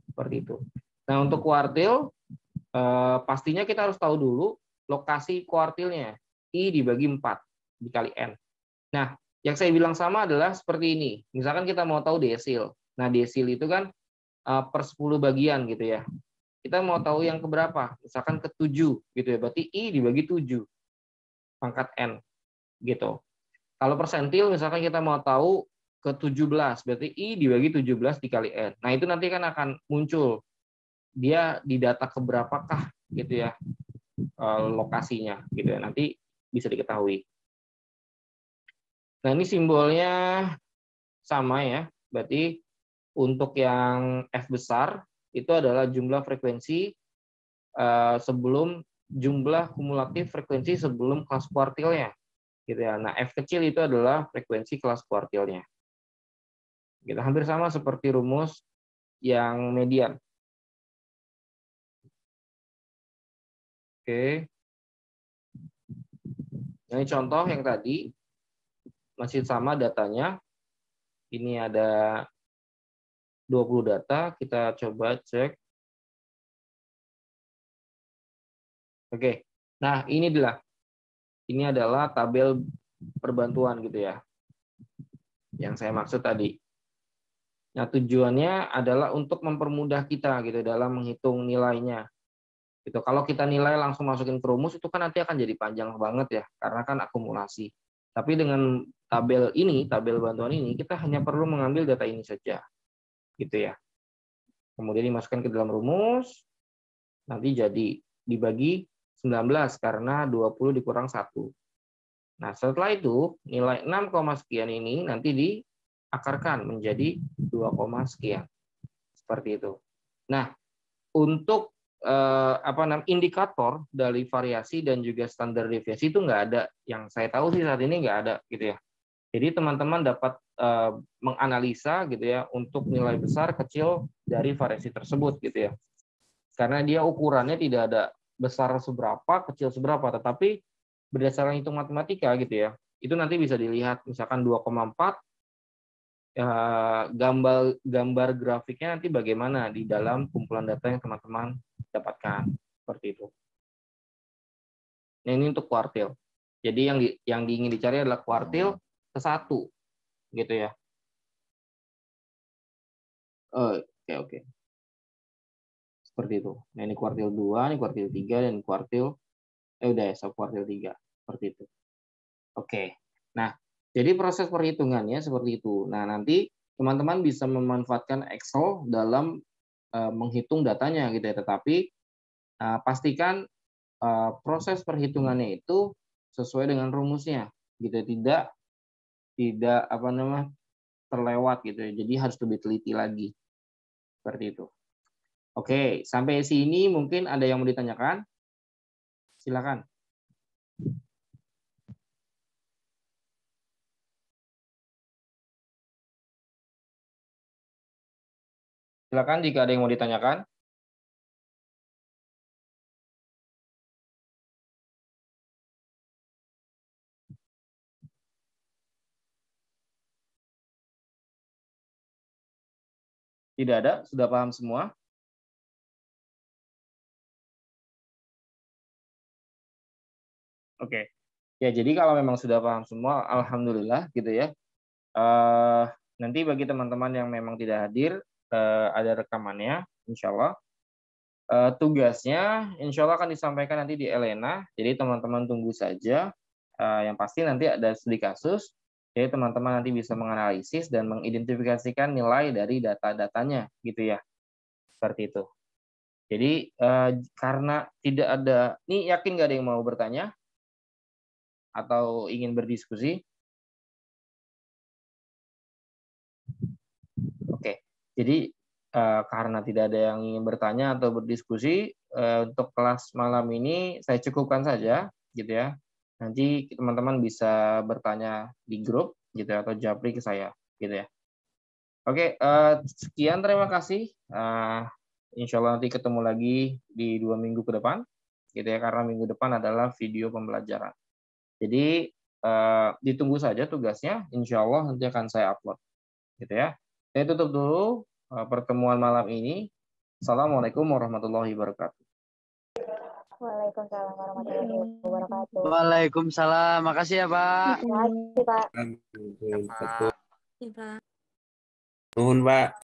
seperti itu. Nah untuk kuartil, pastinya kita harus tahu dulu lokasi kuartilnya. I dibagi 4 dikali N. Nah, yang saya bilang sama adalah seperti ini. Misalkan kita mau tahu desil. Nah, desil itu kan per 10 bagian gitu ya. Kita mau tahu yang keberapa? Misalkan ke-7 gitu ya. Berarti I dibagi 7 pangkat N gitu. Kalau persentil misalkan kita mau tahu ke-17, berarti I dibagi 17 dikali N. Nah, itu nanti kan akan muncul dia di data keberapakah gitu ya lokasinya gitu ya. Nanti bisa diketahui. Nah, ini simbolnya sama ya. Berarti untuk yang F besar itu adalah jumlah frekuensi sebelum jumlah kumulatif frekuensi sebelum kelas kuartilnya, gitu ya. Nah, F kecil itu adalah frekuensi kelas kuartilnya. Gitu, hampir sama seperti rumus yang median. Oke. Nah, ini contoh yang tadi masih sama datanya. Ini ada 20 data, kita coba cek. Oke. Nah, ini adalah tabel perbantuan gitu ya. Yang saya maksud tadi. Nah, tujuannya adalah untuk mempermudah kita gitu dalam menghitung nilainya. Gitu. Kalau kita nilai langsung masukin ke rumus itu kan nanti akan jadi panjang banget ya, karena kan akumulasi. Tapi dengan tabel ini, tabel bantuan ini, kita hanya perlu mengambil data ini saja. Gitu ya. Kemudian dimasukkan ke dalam rumus, nanti jadi dibagi 19 karena 20 dikurang 1. Nah, setelah itu nilai 6, sekian ini nanti diakarkan menjadi 2, sekian. Seperti itu. Nah, untuk indikator dari variasi dan juga standar deviasi itu nggak ada. Yang saya tahu sih saat ini nggak ada gitu ya. Jadi teman-teman dapat menganalisa gitu ya untuk nilai besar kecil dari variasi tersebut gitu ya. Karena dia ukurannya tidak ada besar seberapa, kecil seberapa, tetapi berdasarkan hitung matematika gitu ya. Itu nanti bisa dilihat misalkan 2,4 gambar grafiknya nanti bagaimana di dalam kumpulan data yang teman-teman dapatkan seperti itu. Nah, ini untuk kuartil. Jadi yang ingin dicari adalah kuartil ke-1 gitu ya. Oke. Seperti itu. Nah, ini kuartil 2, ini kuartil 3 dan kuartil udah ya, kuartil 3 seperti itu. Oke. Nah, jadi proses perhitungannya seperti itu. Nah, nanti teman-teman bisa memanfaatkan Excel dalam menghitung datanya gitu ya. Tetapi pastikan proses perhitungannya itu sesuai dengan rumusnya gitu, tidak terlewat gitu ya. Jadi harus lebih teliti lagi seperti itu. Oke, sampai sini mungkin ada yang mau ditanyakan? Silakan. Silakan jika ada yang mau ditanyakan. Tidak ada, sudah paham semua? Oke. Ya, jadi kalau memang sudah paham semua, alhamdulillah gitu ya. Nanti bagi teman-teman yang memang tidak hadir, ada rekamannya, insya Allah. Tugasnya insya Allah akan disampaikan nanti di Elena, jadi teman-teman tunggu saja. Yang pasti nanti ada studi kasus, jadi teman-teman nanti bisa menganalisis dan mengidentifikasikan nilai dari data-datanya, gitu ya. Seperti itu. Jadi karena tidak ada, ini yakin nggak ada yang mau bertanya atau ingin berdiskusi? Oke, jadi karena tidak ada yang ingin bertanya atau berdiskusi, untuk kelas malam ini saya cukupkan saja, gitu ya. Nanti teman-teman bisa bertanya di grup, gitu ya, atau japri ke saya, gitu ya. Oke, sekian terima kasih. Insya Allah nanti ketemu lagi di 2 minggu ke depan, gitu ya, karena minggu depan adalah video pembelajaran. Jadi ditunggu saja tugasnya, insya Allah nanti akan saya upload, gitu ya. Saya tutup dulu pertemuan malam ini. Assalamualaikum warahmatullahi wabarakatuh. Waalaikumsalam warahmatullahi wabarakatuh. Waalaikumsalam. Makasih ya, Pak. Terima kasih, Pak. Nuhun, Pak.